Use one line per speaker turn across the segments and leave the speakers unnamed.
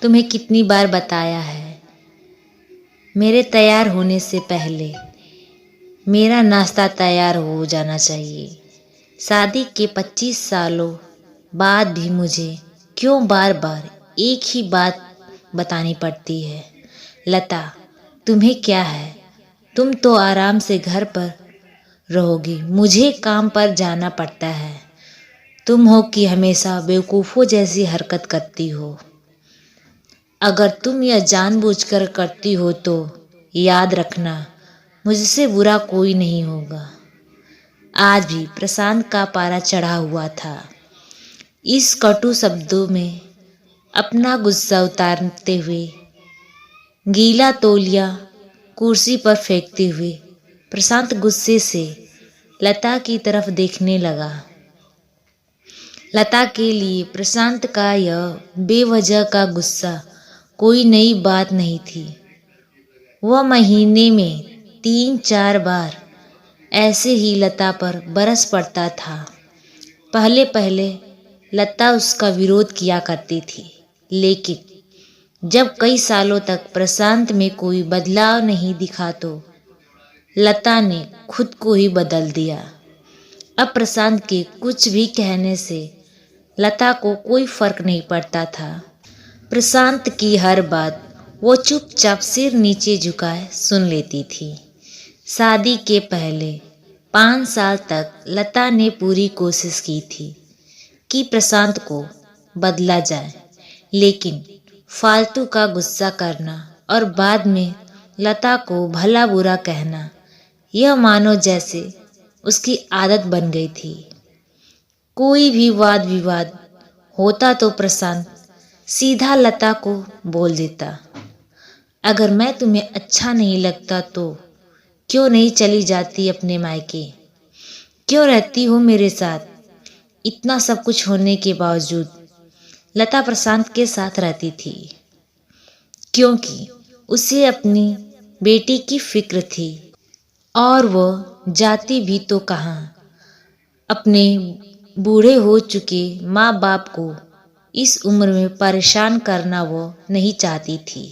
तुम्हें कितनी बार बताया है, मेरे तैयार होने से पहले मेरा नाश्ता तैयार हो जाना चाहिए। शादी के 25 सालों बाद भी मुझे क्यों बार बार एक ही बात बतानी पड़ती है? लता, तुम्हें क्या है? तुम तो आराम से घर पर रहोगी, मुझे काम पर जाना पड़ता है। तुम हो कि हमेशा बेवकूफ़ों जैसी हरकत करती हो। अगर तुम यह जानबूझकर करती हो तो याद रखना, मुझसे बुरा कोई नहीं होगा। आज भी प्रशांत का पारा चढ़ा हुआ था। इस कटु शब्दों में अपना गुस्सा उतारते हुए, गीला तौलिया कुर्सी पर फेंकते हुए प्रशांत गुस्से से लता की तरफ देखने लगा। लता के लिए प्रशांत का यह बेवजह का गुस्सा कोई नई बात नहीं थी। वह महीने में 3-4 बार ऐसे ही लता पर बरस पड़ता था। पहले पहले लता उसका विरोध किया करती थी, लेकिन जब कई सालों तक प्रशांत में कोई बदलाव नहीं दिखा तो लता ने खुद को ही बदल दिया। अब प्रशांत के कुछ भी कहने से लता को कोई फर्क नहीं पड़ता था। प्रशांत की हर बात वो चुपचाप सिर नीचे झुकाए सुन लेती थी। शादी के पहले 5 साल तक लता ने पूरी कोशिश की थी कि प्रशांत को बदला जाए, लेकिन फालतू का गुस्सा करना और बाद में लता को भला बुरा कहना, यह मानो जैसे उसकी आदत बन गई थी। कोई भी वाद विवाद होता तो प्रशांत सीधा लता को बोल देता, अगर मैं तुम्हें अच्छा नहीं लगता तो क्यों नहीं चली जाती अपने मायके? क्यों रहती हो मेरे साथ? इतना सब कुछ होने के बावजूद लता प्रशांत के साथ रहती थी, क्योंकि उसे अपनी बेटी की फिक्र थी। और वह जाती भी तो कहाँ, अपने बूढ़े हो चुके माँ बाप को इस उम्र में परेशान करना वो नहीं चाहती थी।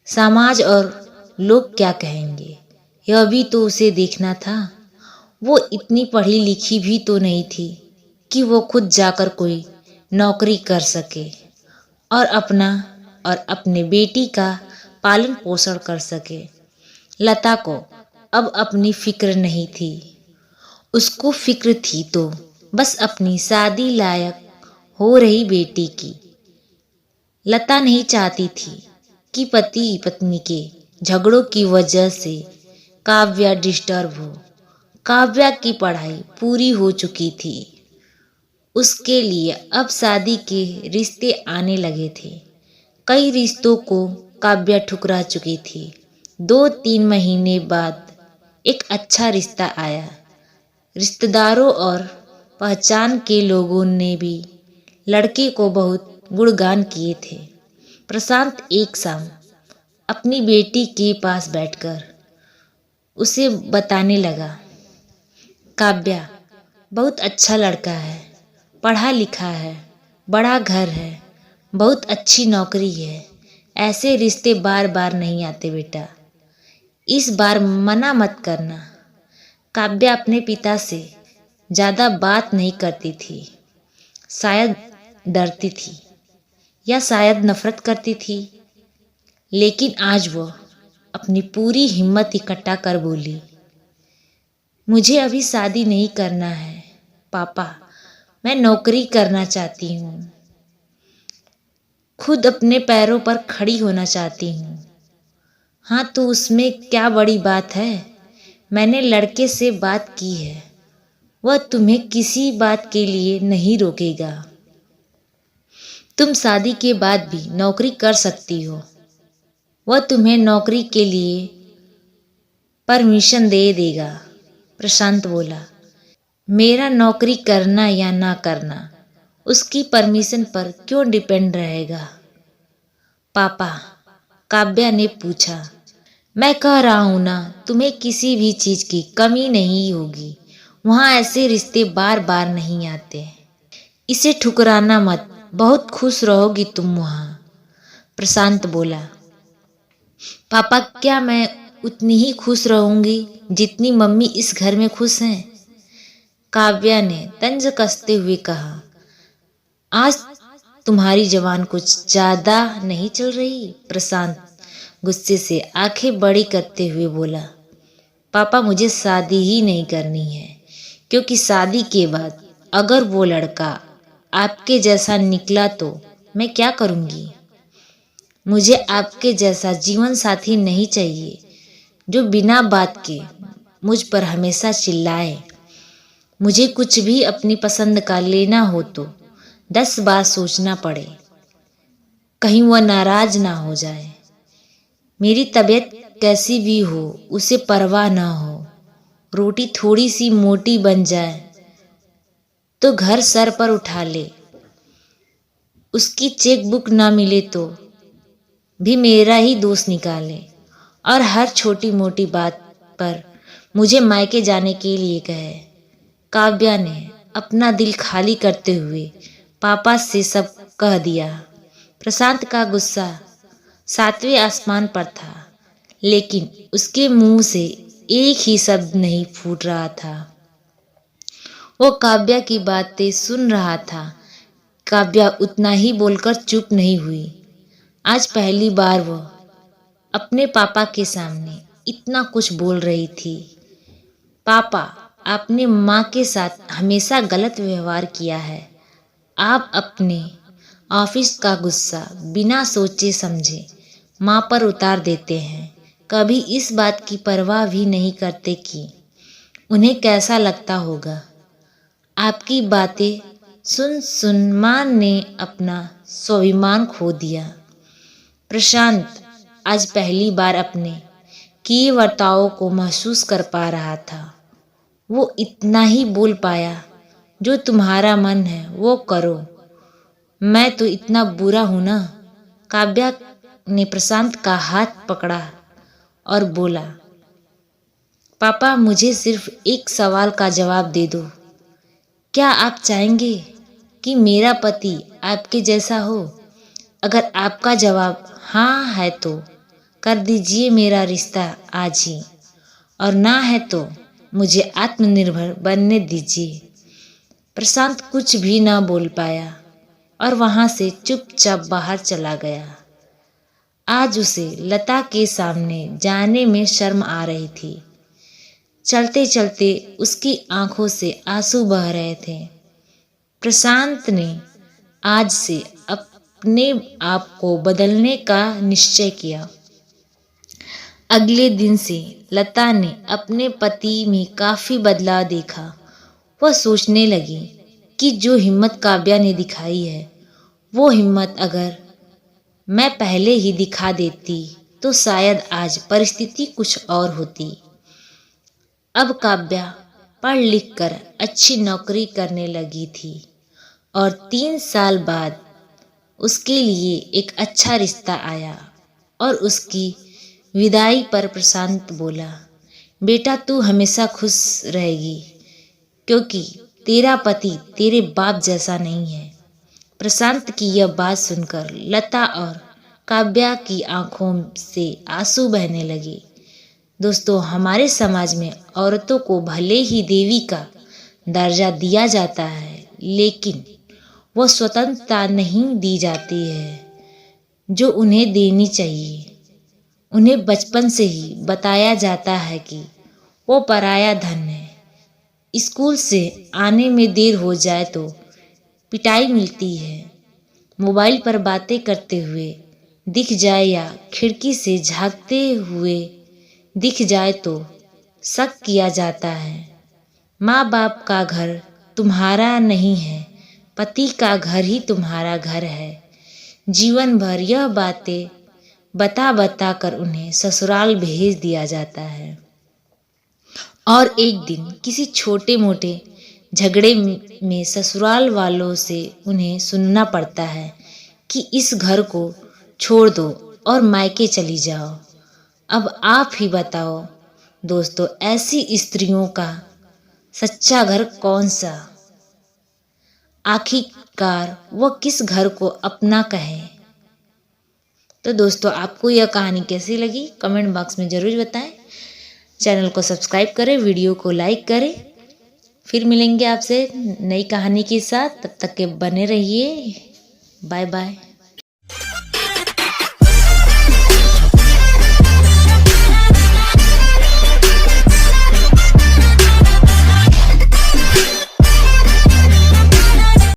समाज और लोग क्या कहेंगे, यह भी तो उसे देखना था। वो इतनी पढ़ी लिखी भी तो नहीं थी कि वो खुद जाकर कोई नौकरी कर सके और अपना और अपने बेटी का पालन पोषण कर सके। लता को अब अपनी फिक्र नहीं थी। उसको फिक्र थी तो बस अपनी शादी लायक हो रही बेटी की। लता नहीं चाहती थी कि पति पत्नी के झगड़ों की वजह से काव्या डिस्टर्ब हो। काव्या की पढ़ाई पूरी हो चुकी थी। उसके लिए अब शादी के रिश्ते आने लगे थे। कई रिश्तों को काव्या ठुकरा चुकी थी। 2-3 महीने बाद एक अच्छा रिश्ता आया। रिश्तेदारों और पहचान के लोगों ने भी लड़के को बहुत गुणगान किए थे। प्रशांत एक शाम अपनी बेटी के पास बैठकर उसे बताने लगा, काव्या बहुत अच्छा लड़का है, पढ़ा लिखा है, बड़ा घर है, बहुत अच्छी नौकरी है। ऐसे रिश्ते बार बार नहीं आते बेटा, इस बार मना मत करना। काव्या अपने पिता से ज़्यादा बात नहीं करती थी। शायद डरती थी या शायद नफरत करती थी, लेकिन आज वो अपनी पूरी हिम्मत इकट्ठा कर बोली, मुझे अभी शादी नहीं करना है पापा, मैं नौकरी करना चाहती हूँ, खुद अपने पैरों पर खड़ी होना चाहती हूँ। हाँ तो उसमें क्या बड़ी बात है? मैंने लड़के से बात की है, वह तुम्हें किसी बात के लिए नहीं रोकेगा। तुम शादी के बाद भी नौकरी कर सकती हो, वह तुम्हें नौकरी के लिए परमिशन दे देगा। प्रशांत बोला, मेरा नौकरी करना या ना करना उसकी परमिशन पर क्यों डिपेंड रहेगा? पापा, काव्या ने पूछा, मैं कह रहा हूं ना, तुम्हें किसी भी चीज की कमी नहीं होगी। वहां ऐसे रिश्ते बार बार नहीं आते। इसे ठुकराना मत, बहुत खुश रहोगी तुम वहां। प्रशांत बोला। पापा, क्या मैं उतनी ही खुश रहूंगी जितनी मम्मी इस घर में खुश हैं? काव्या ने तंज कसते हुए कहा। आज तुम्हारी जबान कुछ ज्यादा नहीं चल रही? प्रशांत गुस्से से आंखें बड़ी करते हुए बोला। पापा, मुझे शादी ही नहीं करनी है, क्योंकि शादी के बाद अगर वो लड़का आपके जैसा निकला तो मैं क्या करूंगी? मुझे आपके जैसा जीवन साथी नहीं चाहिए जो बिना बात के मुझ पर हमेशा चिल्लाए। मुझे कुछ भी अपनी पसंद का लेना हो तो 10 बार सोचना पड़े, कहीं वह नाराज ना हो जाए। मेरी तबीयत कैसी भी हो उसे परवाह ना हो। रोटी थोड़ी सी मोटी बन जाए तो घर सर पर उठा ले। उसकी चेक बुक ना मिले तो भी मेरा ही दोस्त निकाले और हर छोटी मोटी बात पर मुझे मायके जाने के लिए कहे। काव्या ने अपना दिल खाली करते हुए पापा से सब कह दिया। प्रशांत का गुस्सा 7वें आसमान पर था, लेकिन उसके मुंह से एक ही शब्द नहीं फूट रहा था। वो काव्या की बातें सुन रहा था। काव्या उतना ही बोलकर चुप नहीं हुई। आज पहली बार वो अपने पापा के सामने इतना कुछ बोल रही थी। पापा, आपने माँ के साथ हमेशा गलत व्यवहार किया है। आप अपने ऑफिस का गुस्सा बिना सोचे समझे माँ पर उतार देते हैं। कभी इस बात की परवाह भी नहीं करते कि उन्हें कैसा लगता होगा। आपकी बातें सुन सुन माँ ने अपना स्वाभिमान खो दिया। प्रशांत आज पहली बार अपने किए बर्तावों को महसूस कर पा रहा था। वो इतना ही बोल पाया, जो तुम्हारा मन है वो करो। मैं तो इतना बुरा हूं ना? काव्या ने प्रशांत का हाथ पकड़ा और बोला। पापा, मुझे सिर्फ एक सवाल का जवाब दे दो। क्या आप चाहेंगे कि मेरा पति आपके जैसा हो? अगर आपका जवाब हाँ है तो कर दीजिए मेरा रिश्ता आज ही, और ना है तो मुझे आत्मनिर्भर बनने दीजिए। प्रशांत कुछ भी ना बोल पाया और वहां से चुपचाप बाहर चला गया। आज उसे लता के सामने जाने में शर्म आ रही थी। चलते चलते उसकी आंखों से आंसू बह रहे थे। प्रशांत ने आज से अपने आप को बदलने का निश्चय किया। अगले दिन से लता ने अपने पति में काफी बदलाव देखा। वह सोचने लगी कि जो हिम्मत काव्या ने दिखाई है, वो हिम्मत अगर मैं पहले ही दिखा देती तो शायद आज परिस्थिति कुछ और होती। अब काव्या पढ़ लिख कर अच्छी नौकरी करने लगी थी और 3 साल बाद उसके लिए एक अच्छा रिश्ता आया और उसकी विदाई पर प्रशांत बोला, बेटा तू हमेशा खुश रहेगी, क्योंकि तेरा पति तेरे बाप जैसा नहीं है। प्रशांत की यह बात सुनकर लता और काव्या की आंखों से आंसू बहने लगे। दोस्तों, हमारे समाज में औरतों को भले ही देवी का दर्जा दिया जाता है, लेकिन वह स्वतंत्रता नहीं दी जाती है जो उन्हें देनी चाहिए। उन्हें बचपन से ही बताया जाता है कि वो पराया धन है। स्कूल से आने में देर हो जाए तो पिटाई मिलती है। मोबाइल पर बातें करते हुए दिख जाए या खिड़की से झांकते हुए दिख जाए तो शक किया जाता है। माँ बाप का घर तुम्हारा नहीं है, पति का घर ही तुम्हारा घर है। जीवन भर यह बातें बता बता कर उन्हें ससुराल भेज दिया जाता है और एक दिन किसी छोटे मोटे झगड़े में ससुराल वालों से उन्हें सुनना पड़ता है कि इस घर को छोड़ दो और मायके चली जाओ। अब आप ही बताओ दोस्तों, ऐसी स्त्रियों का सच्चा घर कौन सा? आखिरकार वह किस घर को अपना कहे? तो दोस्तों आपको यह कहानी कैसी लगी कमेंट बॉक्स में ज़रूर बताएं। चैनल को सब्सक्राइब करें, वीडियो को लाइक करें। फिर मिलेंगे आपसे नई कहानी के साथ, तब तक के बने रहिए। Bye bye.